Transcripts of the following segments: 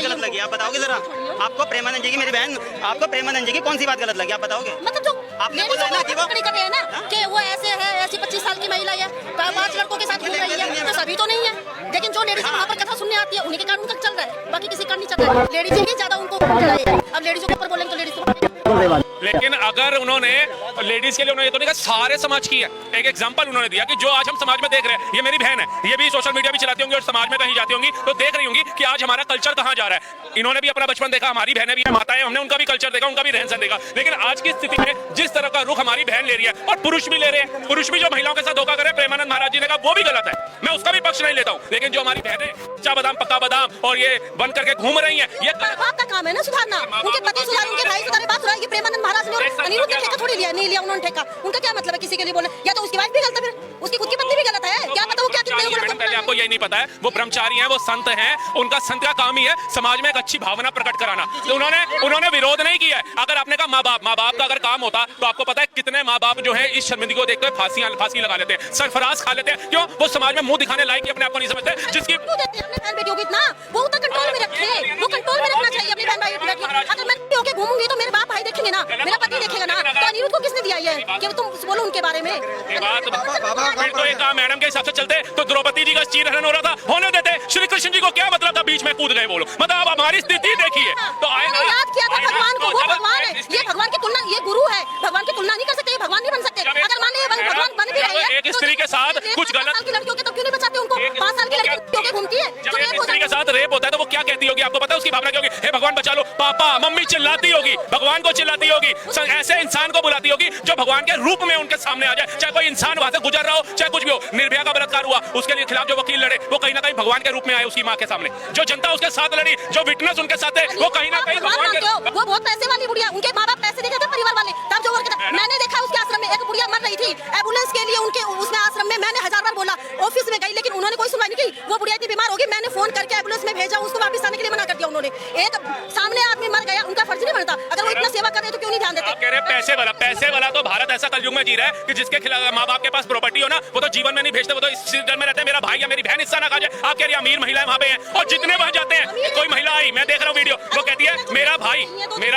बात गलत लगी आप बताओगे जरा? आपको प्रेमानंद जी की मेरी बहन, आपको प्रेमानंद जी की कौन सी बात गलत लगी आप बताओगे? मतलब जो आपने बोला ना कि वो कर रहे हैं ना कि वो ऐसे है, ऐसी 25 साल की महिला है, 5 लड़कों के साथ घूम रही है, तो सभी तो नहीं है। लेकिन जो लेडीज वहाँ पर कथा सुनने आती है उन्हीं के कारण उनका चल रहा है, बाकी किसी का नहीं चल रहा है। लेडीज ही ज्यादा उनको चढ़ाई है। अब लेडीजों के ऊपर बोलेंगे तो लेडीज। लेकिन अगर उन्होंने लेडीज के लिए उन्होंने ये तो नहीं कहा, सारे समाज की है। एक एग्जांपल उन्होंने दिया कि जो आज हम समाज में देख रहे हैं, ये मेरी बहन है, ये भी सोशल मीडिया भी चलाती होंगी और समाज में कहीं जाती होंगी तो देख रही होंगी कि आज हमारा कल्चर कहाँ जा रहा है। इन्होंने भी अपना बचपन देखा, हमारी बहनें भी माताएं, हमने उनका भी कल्चर देखा, उनका भी रहन सहन देखा। लेकिन आज की स्थिति में जिस तरह का रुख हमारी बहन ले रही है और पुरुष भी ले रहे हैं, पुरुष भी जो महिलाओं के साथ धोखा करे, प्रेमानंद महाराज जी ने कहा वो भी गलत है, मैं उसका भी पक्ष नहीं लेता हूँ। लेकिन जो हमारी बहनें कच्चा बादाम पक्का बादाम और ये बन करके घूम रही है, ये बाप का काम है ना सुधारना, उनके पति सुधार, उनके भाई सुधारे, बात सुधार। ये प्रेमानंद महाराज ने अनिरुद्ध ने ठेका थोड़ी लिया, नहीं लिया उन्होंने ठेका। उनका क्या मतलब है किसी के लिए बोलना? या तो उसकी वाइफ भी गलत है, फिर उसकी खुद की पत्नी भी गलत है, क्या पता वो क्या कितने। पहले आपको यही नहीं पता है, वो ब्रह्मचारी हैं, वो संत हैं, उनका संत का काम ही है समाज में एक अच्छी भावना प्रकट कराना। तो उन्होंने विरोध नहीं किया है। अगर आपने कहा माँ बाप का अगर काम होता तो आपको पता है कितने माँ बाप जो है इस शर्मिंदगी को देखते हुए फांसी लगा लेते हैं, सरफराज खा लेते हैं। क्यों? वो समाज में मुंह दिखाने लायक अपने आप को नहीं समझते। जिसकी वो कंट्रोल में रखे, वो कंट्रोल में रखना चाहिए अपनी बहन भाई। अगर मैं होके घूमूंगी तो मेरे बाप भाई देखेंगे ना, मेरा पति देखेगा ना। तो अनिरुद्ध को किसने दिया ये कि तुम बोलो उनके बारे में? फिर तो एक मैडम के हिसाब से चलते तो द्रौपदी जी का चीरहरण हो रहा था, होने देते। श्री कृष्ण जी को क्या मतलब था बीच में कूद गए वो लोग? मतलब अब हमारी स्थिति देखिए तो आए ना, याद किया था भगवान को, वो भगवान है, ये भगवान की तुलना, ये गुरु है, भगवान की तुलना नहीं कर सकते, ये भगवान नहीं बन सकते। अगर मान लीजिए भगवान बन भी रहे हैं, एक स्त्री के साथ कुछ गलत की लड़कियों के तो क्यों नहीं बचाते उनको? 5 साल की लड़कियों के घूमती है, जब एक स्त्री के साथ रेप होता है तो वो क्या कहती होगी? आपको पता है उसकी भावना क्या होगी? हे भगवान बचा लो, पापा मम्मी चिल्लाती होगी, भगवान को चिल्लाती होगी, ऐसे इंसान को बुलाती होगी जो भगवान के रूप में उनके सामने आ जाए। चाहे कोई इंसान वहां से गुजर रहा हो, चाहे कुछ भी हो। निर्भया का बलात्कार हुआ, उसके लिए खिलाफ जो वकील लड़े वो कहीं ना कहीं भगवान के रूप में आए उसकी मां के सामने। जो जनता उसके साथ लड़ी, जो विटनेस उनके साथ है, वो कहीं ना कहीं भगवान के। वो बहुत पैसे वाली बुढ़िया, उनके माँ बाप पैसे देते थे परिवार वाले, तब जो मैंने देखा उसके आश्रम में एक बुढ़िया मर रही थी, एम्बुलेंस के लिए उनके उसमें आश्रम में मैंने 1000 बार बोला, ऑफिस में गई लेकिन उन्होंने कोई सुनवाई नहीं की। वो बुढ़िया इतनी बीमार होगी, मैंने फोन करके एम्बुलेंस में भेजा, उसको वापस आने के लिए मना कर दिया उन्होंने। एक सामने आदमी मर गया, उनका फर्ज नहीं बनता? अगर वो इतना सेवा कर रहे तो क्यों नहीं ध्यान देते? कह रहे पैसे वाला तो भारत ऐसा कलयुग में जी रहा है कि जिसके खिलाफ माँ बाप के पास प्रॉपर्टी हो ना, वो तो जीवन में नहीं भेजते, वो तो इस डर में रहते हैं मेरा भाई या मेरी बहन हिस्सा ना खा जाए। आप कह रही अमीर महिलाएं वहां पे हैं और जितने वहां जाते हैं, कोई महिला आई, मैं देख रहा हूँ वीडियो, वो कहती है मेरा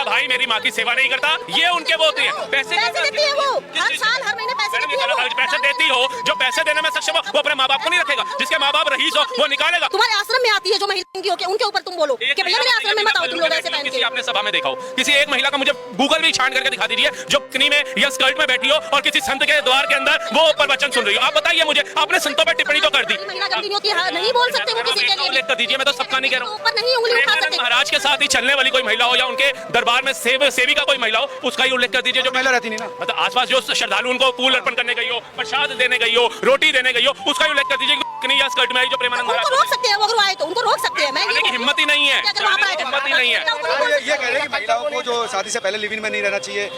भाई मेरी माँ की सेवा नहीं करता। ये उनके वो होती है, पैसे देती है, वो हर साल हर महीने पैसे देती है। पैसे देती हो, जो पैसे देने में सक्षम हो वो अपने माँ बाप को नहीं रखेगा, जिसके माँ बाप रईस हो वो निकालेगा। तुम्हारे आश्रम में आती है जो महिला, उनके ऊपर तुम बोलो कि भैया मेरे आश्रम में मत आओ तुम लोग ऐसे पहन के। आपने सभा में देखा हो किसी एक महिला का, मुझे गूगल भी छान करके दिखा दीजिए, जो कनी में या स्कर्ट में बैठी हो और किसी संत के द्वार के अंदर वो प्रवचन सुन रही हो। आप बताइए मुझे, आपने संतों पर टिप्पणी तो कर दी, महिला गंदी होती है, नहीं बोल सकते वो किसी के लिए। उल्लेख कर दीजिए, मैं तो सबका नहीं कह रहा हूँ। ऊपर नहीं उंगली उठा सकते। महाराज के साथ ही चलने वाली कोई महिला हो या उनके दरबार में सेविका कोई महिला हो, उसका ही उल्लेख कर दीजिए। जो महिला रहती नहीं ना, मतलब आसपास जो श्रद्धालु उनको फूल अर्पण करने गई हो, प्रसाद देने गई हो, रोटी देने गई हो, उसका ही उल्लेख कर दीजिए। या स्कर्ट में आई जो प्रेमानंद महाराज रोक सकते हैं, अगर वो आए तो उनको रोक सकते हैं। मैं हिम्मत ही नहीं है, हिम्मत ही नहीं है। ये कह रहे हैं कि महिलाओं को जो शादी से पहले लिव इन में नहीं रहना चाहिए,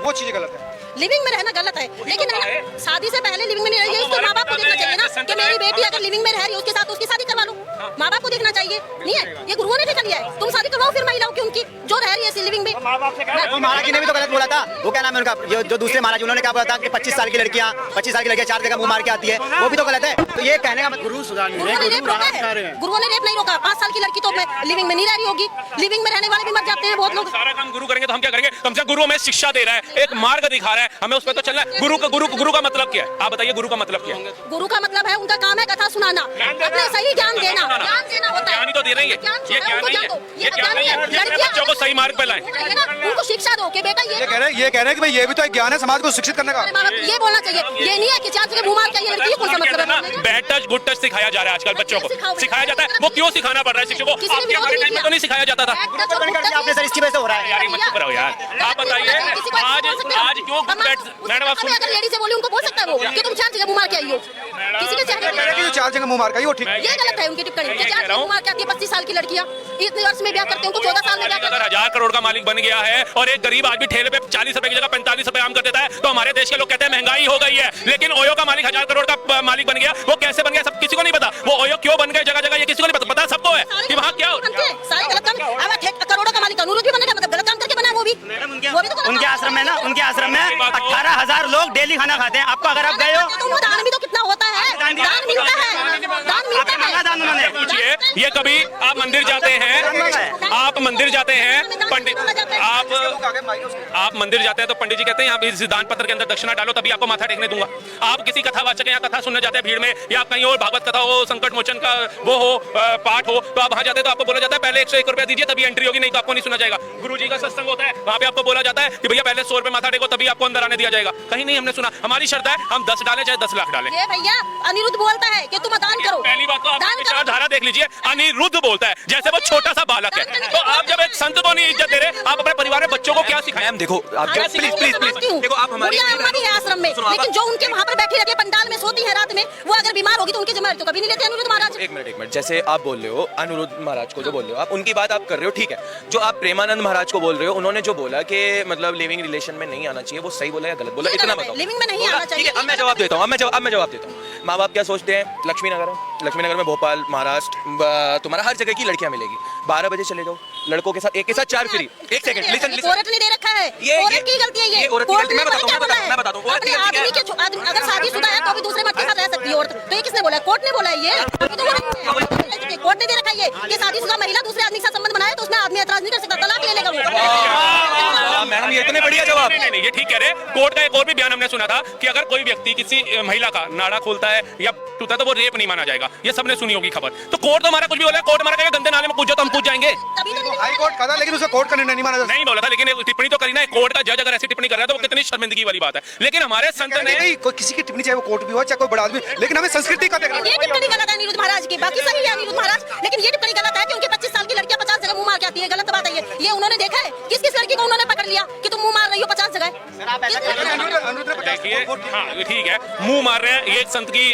वो चीजें गलत है। लिविंग में रहना गलत है, लेकिन शादी से पहले लिविंग में नहीं रही है, इसको माँ बाप को देखना चाहिए ना कि मेरी बेटी अगर लिविंग में रह रही है उसके साथ उसकी शादी करवा लो। माँ बाप को देखना चाहिए, नहीं है? ये गुरुओं ने ठेका लिया है, तुम शादी करवाओ फिर महिलाओं की, उनकी जो रह रही है लिविंग में। महाराज जी ने भी तो गलत बोला था, वो क्या नाम है उनका, जो दूसरे महाराज उन्होंने क्या बोला था कि 25 साल की लड़कियां 4 जगह मुंह मार के आती है, वो भी तो गलत है। तो ये कहने का गुरु सुधार गुरुओं ने रेप नहीं रोका। 5 साल की लड़की तो लिविंग में नहीं रह रही होगी, लिविंग में रहने वाले भी मर जाते हैं बहुत लोग। सारा काम गुरु करेंगे तो हम क्या करेंगे? कम से कम गुरु हमें शिक्षा दे रहा है, एक मार्ग दिखा रहा है, हमें उस पर तो चलना है। गुरु का मतलब क्या है? आप बताइए, गुरु का मतलब क्या है? गुरु का मतलब है उनका काम है कथा सुनाना, अपने सही ज्ञान देना होता है। ज्ञान ही तो दे रही है, ये ज्ञान नहीं है, बच्चों को सही मार्ग पे लाएं, उनको शिक्षा दो कि बेटा ये कह रहे हैं कि भाई ये भी तो एक ज्ञान है समाज को शिक्षित करने का। ये बोलना चाहिए, ये नहीं है कि 4 जगह मुंह मार के ये लड़की कौन सा मतलब है? बैड टच गुड टच सिखाया जा रहा है आजकल बच्चों को, सिखाया जाता है। वो क्यों सिखाना पड़ रहा है शिक्षकों को? आपके हमारे टाइम में तो नहीं सिखाया जाता था। आपने सर इसकी वजह से हो रहा है यार, मत करो यार। आप बताइए आज क्यों मैडम आप अगर लेडी से बोली उनको बोल सकता है वो कि तुम 4 जगह मुंह मार के आई हो, किसी के चेहरे पे 4 जगह मुंह मार के आई हो, ठीक है? ये गलत है उनकी टिप्पणी कि 4 जगह मुंह मार के आती है 25 साल की लड़कियां, इतने वर्ष में ब्याह करते हैं, उनको 14 साल में ब्याह करते हैं। अगर 1000 करोड़ का मालिक बन गया है और एक गरीब आदमी ठेले पे 40 रुपए की जगह 45 रुपए आम कर देता है, तो हमारे देश के लोग कहते हैं महंगाई हो गई है। लेकिन ओयो का मालिक 1000 करोड़ का मालिक बन गया, वो कैसे बन गया सब किसी को नहीं पता। वो ओयो क्यों बन गए जगह जगह ये किसी को नहीं पता। पता सबको है कि वहाँ क्या सारे गलत काम। करोड़ों का मालिक अनिरुद्ध भी बनेगा, मतलब गलत काम करके बना वो भी। उनके आश्रम में ना, उनके आश्रम में 18,000 लोग डेली खाना खाते हैं। आपको अगर आप गए हो, दान भी तो कितना होता है, दान मिलता है, दान मिलता है। पूछिए, ये कभी आप मंदिर जाते हैं, मंदिर जाते हैं पंडित आप मंदिर जाते हैं तो पंडित जी कहते हैं यहाँ इस दान पत्र के अंदर दक्षिणा डालो तभी आपको माथा टेकने दूंगा। आप किसी कथावाचक यहाँ कथा सुनने जाते हैं भीड़ में या कहीं और भागवत कथा हो, संकट मोचन का वो हो, पाठ हो, तो आप वहां जाते हैं तो आपको बोला जाता है पहले 101 रुपया दीजिए तभी एंट्री होगी, नहीं तो आपको नहीं सुना जाएगा। गुरु जी का सत्संग होता है, वहां पे आपको बोला जाता है कि भैया पहले 100 रुपए माथा टेको तभी आपको अंदर आने दिया जाएगा। कहीं नहीं हमने सुना। हमारी शर्त है हम 10 डालें चाहे 10 लाख डालें। ये भैया अनिरुद्ध बोलता है कि तुम दान करो। पहली बात तो आप विचारधारा देख लीजिए, अनिरुद्ध बोलता है जैसे वो छोटा सा बालक है। तो आप जब एक संत को नहीं इज्जत दे रहे, आप अपने परिवार में बच्चों को क्या सिखाएं? मैम देखो आप प्लीज देखो आप हमारी है आश्रम में, लेकिन जो उनके वहाँ पर बैठी रहती है पंडाल में सोती है रात में, वो अगर बीमार होगी तो उनकी जिम्मेदारी तो कभी नहीं लेते अनिरुद्ध महाराज। एक मिनट जैसे आप बोल रहे हो अनिरुद्ध महाराज को जो बोल रहे हो आप उनकी बात आप कर रहे हो, ठीक है। जो आप प्रेमानंद महाराज को बोल रहे हो उन्होंने जो बोला कि मतलब लिविंग रिलेशन में नहीं आना चाहिए, वो सही बोला या गलत बोला इतना बताओ। लिविंग में नहीं आना चाहिए। ठीक है, अब मैं जवाब देता हूँ, अब मैं जवाब देता हूँ। माँ बाप क्या सोचते हैं? लक्ष्मीनगर में भोपाल महाराष्ट्र तुम्हारा हर जगह की लड़कियां मिलेगी। 12 बजे चले जाओ, लड़कों के साथ एक के साथ 4 फ्री। एक सेकंड लिसन औरत ने दे रखा है, औरत की गलती है ये। औरत की गलती मैं बताता हूँ अपने आदमी के अगर शादीशुदा है तो भी दूसरे मर्द के साथ रह सकती है औरत। तो ये किसने बोला? कोर्ट ने बोला है ये। कोर्ट ने दे रखा है ये कि शादीशुदा महिला दूसरे आदमी के साथ संबंध बनाए तो उसमें आदमी ऐतराज नहीं कर सकता, तलाक ले लेगा वो। मैडम ये इतने बढ़िया जवाब। नहीं, ये ठीक कह रहे। कोर्ट का एक और भी बयान हमने सुना था कि अगर कोई व्यक्ति किसी महिला का नाड़ा खोलता है या टूटा तो वो रेप नहीं माना जाएगा। ये सबने सुनी होगी खबर। तो कोर्ट तो हमारा कुछ भी बोला, कोर्ट हमारा कहेगा गंदे नाले में कूद जाओ तो हम कूद जाएंगे। हाई कोर्ट का था लेकिन उसे कोर्ट का निर्णय नहीं माना जा सकता। नहीं बोला था, लेकिन टिप्पणी तो करी ना। कोर्ट का जज अगर ऐसी टिप्पणी कर रहा है तो वो कितनी शर्मिंदगी वाली बात है। लेकिन हमारे संत ने कोई किसी की टिप्पणी चाहे वो कोर्ट भी हो चाहे कोई बड़ा आदमी, लेकिन हमें संस्कृति का देखना। ये टिप्पणी गलत है अनिरुद्ध महाराज की, बाकी सही है अनिरुद्ध महाराज, लेकिन ये टिप्पणी गलत है कि उनकी 25 साल की लड़कियां 50 जगह मुंह मार के आती है। गलत बात है ये उन्होंने देखा है? किस लड़की को उन्होंने पकड़ लिया कि तुम मुंह मार रही हो 50 जगह? देखिए, हाँ ठीक है, मुंह मार रहे हैं, ये एक संत की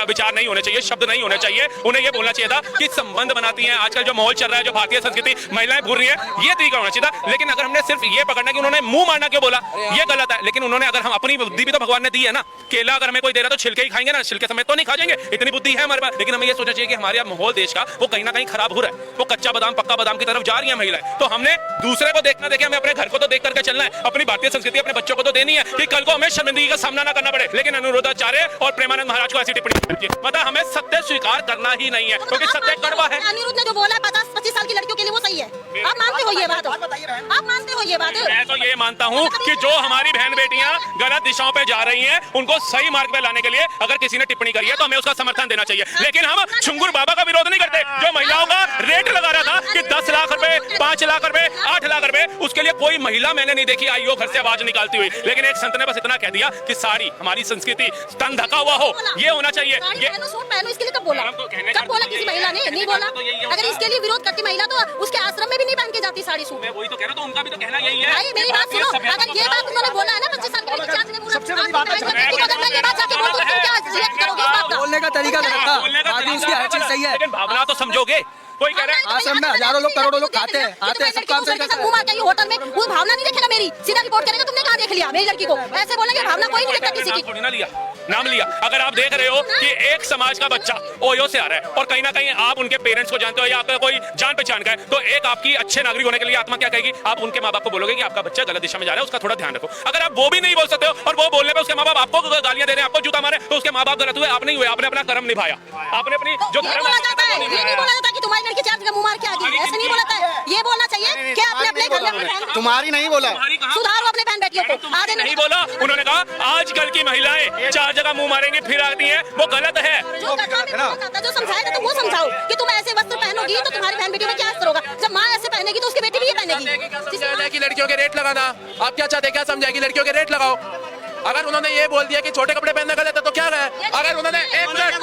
विचार नहीं होने चाहिए, शब्द नहीं होने चाहिए। उन्हें ये बोलना चाहिए था कि संबंध बनाती हैं। आजकल जो माहौल चल रहा है, जो भारतीय संस्कृति महिलाएं भूल रही है, ये तरीका होना चाहिए था। लेकिन अगर हमने सिर्फ ये पकड़ना कि उन्होंने मुंह मारना क्यों बोला, ये गलत है। लेकिन उन्होंने अगर हम अपनी बुद्धि भी तो भगवान ने दी है ना। केला अगर हमें कोई दे रहा तो छिलके ही खाएंगे ना, छिलके समेत तो नहीं खा जाएंगे। इतनी बुद्धि है हमारे पास। लेकिन हमें ये सोचना चाहिए कि हमारे माहौल देश का वो कहीं ना कहीं खराब हो रहा है। वो कच्चा बादाम पक्का बादाम की तरफ जा रही है महिलाएं। तो हमने दूसरे को देखना देखे, हमें अपने घर को तो देख करके चलना है। अपनी भारतीय संस्कृति अपने बच्चों को तो देनी है कि कल को हमें शर्मिंदगी का सामना ना करना पड़े। लेकिन अनुरोधाचार्य और प्रेमानंद महाराज को ऐसी टिप्पणी मतलब हमें सत्य स्वीकार करना ही नहीं है, क्योंकि सत्य कड़वा है। अनिरुद्ध ने जो बोला है 50-25 साल की लड़कियों के लिए वो सही है। आप मानते हो ये बात? आप मानते हो ये बात? मैं तो ये मानता हूँ कि जो हमारी बहन बेटियां गलत दिशाओं पे जा रही हैं, उनको सही मार्ग पे लाने के लिए अगर किसी ने टिप्पणी करी है तो हमें उसका समर्थन देना चाहिए। लेकिन हम छुंगुर बाबा का विरोध नहीं करते। जो महिलाओं का रेट लगा रहा था कि 10 लाख रुपए, 5 लाख रुपए, 8 लाख रुपए, उसके लिए कोई महिला मैंने नहीं देखी आई हो घर से आवाज निकालती हुई। लेकिन एक संत ने बस इतना कह दिया कि साड़ी हमारी संस्कृति तन ढका हुआ हो, ये होना चाहिए। ये पहनो इसके लिए कब बोला? कब बोला किसी महिला ने? नहीं बोला। अगर इसके लिए विरोध करती महिला तो उसके आश्रम में भी नहीं पहन के जाती साड़ी सूट। मैं वही तो कह रहा हूं, तो उनका भी तो कहना यही है। भाई मेरी बात सुनो, अगर ये बात उन्होंने बोला है ना 25 साल की लड़की, सबसे बड़ी बात है अगर मैं ये बात जाके बोल दूं तो क्या रिएक्ट करोगे इस बात का? बोलने का तरीका गलत था, बाकी उसकी हर चीज सही है। लेकिन भावना तो समझोगे। कोई कह रहा है आश्रम में हजारों लोग करोड़ों लोग खाते हैं, आते हैं, सब काम सही करते हैं। मुंह मार के होटल में वो भावना नहीं देखेगा मेरी, सीधा रिपोर्ट करेगा तुमने कहां देख लिया मेरी लड़की को। ऐसे बोलेंगे भावना कोई नहीं देखता किसी की। थोड़ी ना लिया, नाम लिया। अगर आप देख रहे हो कि एक समाज का बच्चा ओयो से आ रहा है और कहीं ना कहीं आप उनके पेरेंट्स को जानते हो या आपका कोई जान पहचान का है, तो एक आपकी अच्छे नागरिक होने के लिए आत्मा क्या कहेगी? आप उनके माँ बाप को बोलोगे कि आपका बच्चा गलत दिशा में जा रहा है, उसका थोड़ा ध्यान रखो। अगर आप वो भी नहीं बोल सकते हो और वो बोलने पे उसके माँ बाप आपको गालियां दे रहे हैं, आपको जूता मारे, तो उसके माँ बाप गलत हुए, आप नहीं हुए। आपने अपना कर्म निभाया, आपने अपनी जो ये बोला जाता है, ये नहीं बोला जाता कि तुम्हारी लड़की 4 जगह मुंह मार के आ गई, ऐसे नहीं बोला जाता है। ये बोलना चाहिए कि अपने अपने घर में तुम्हारी नहीं बोला, सुधारो अपने बहन बेटियों को। आधे नहीं बोला। उन्होंने कहा आजकल की महिलाएं 4 जगह मुंह मारेंगी फिर आती हैं, वो गलत है। जो समझाएगा तो वो समझाओ कि तुम ऐसे वस्त्र पहनोगी तो तुम्हारी बहन बेटी में क्या असर होगा। जब माँ ऐसे पहनेगी तो उसकी बेटी भी ये पहनेगी। कि लड़कियों के रेट लगाना, आप क्या चाहते हैं? क्या समझाएगी? लड़कियों के रेट लगाओ। अगर उन्होंने ये बोल दिया कि छोटे कपड़े पहनना गलत है तो क्या है? अगर उन्होंने एक मिनट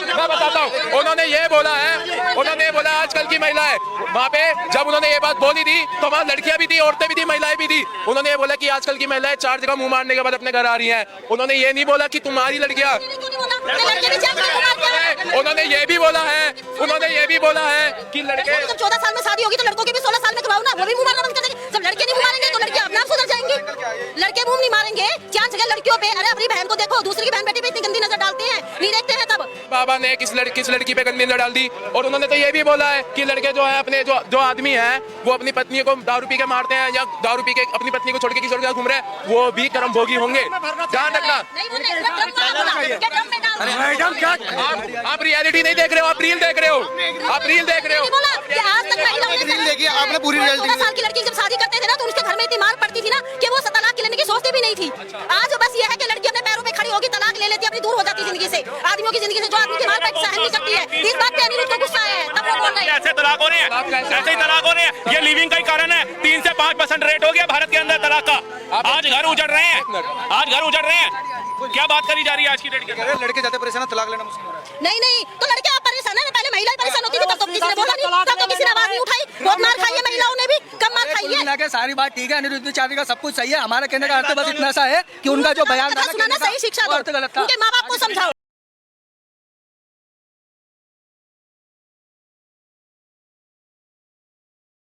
मैं बताता हूँ, उन्होंने ये बोला है, उन्होंने ये बोला आजकल की महिलाएं, वहाँ पे जब उन्होंने ये बात बोली थी तो वहाँ लड़कियां भी थी, औरतें भी थी, महिलाएं भी थी। उन्होंने ये बोला कि आजकल की महिलाएं 4 जगह मुंह मारने के बाद अपने घर आ रही हैं। उन्होंने ये नहीं बोला कि तुम्हारी लड़कियां, उन्होंने ये भी बोला है, उन्होंने ये भी बोला है कि लड़के जब 14 साल में शादी होगी तो लड़कों की भी 16 साल में करवाओ ना, वो भी मुंह मारना बंद कर देंगे। जब लड़के नहीं मुंह मारेंगे तो लड़के अपने आप सुधर जाएंगी। लड़के मुंह नहीं मारेंगे, 4 जगह लड़कियों पे, अरे अपनी बहन को देखो, दूसरी की बहन बेटी पे इतनी गंदी नजर डालते हैं, नहीं देखते हैं तब। बाबा ने किस लड़की पे गंदी नजर डाल दी। और उन्होंने तो ये भी बोला है कि लड़के जो है अपने जो आदमी है वो अपनी पत्नी को दारू पी के मारते हैं या दारू पी के अपनी पत्नी को छोड़ के किसी और के साथ घूम रहे हैं, वो भी कर्म भोगी होंगे। ध्यान रखना। मैडम क्या आप रियलिटी नहीं देख रहे हो, आप रील देख रहे हो, आप रील देख रहे हो। आज तक महिलाओं ने ना पूरी 16 साल की लड़की जब शादी करते थे ना तो उसके घर में इतनी मार पड़ती थी ना कि वो तलाक लेने की सोचती भी नहीं थी। आज बस ये है कि लड़की अपने पैरों पे खड़ी होगी, तलाक ले लेती है, अपनी दूर हो जाती है जिंदगी से, आदमियों की जिंदगी से, जो आदमी की मार पैट सहन नहीं करती है। इस बात पे अनिरुद्ध को गुस्सा है, तब वो बोल रहे हैं ऐसे तलाक हो रहे हैं, ऐसे ही तलाक हो रहे हैं। ये लिविंग का ही कारण है। 3 से 5% रेट हो गया भारत के अंदर तलाक का। आज घर उजड़ रहे हैं, आज घर उजड़ रहे हैं। क्या बात करी जा रही है आज की डेट के अंदर? लड़के जाते परेशान हैं, तलाक लेना मुश्किल हो रहा है। नहीं तो लड़के आप परेशान है, पहले महिला परेशान होती थी तब तो किसी ने बोला नहीं, तब तो किसी ने आवाज नहीं उठाई। बहुत मार खाई है महिलाओं ने भी, कम मार खाई है। मिला के सारी बात ठीक है, अनिरुद्ध चारी का सब कुछ सही है। हमारे कहने का अर्थ बस इतना सा है कि उनका जो बयान सुनाना सही शिक्षा दो, उनके माँ बाप को समझाओ।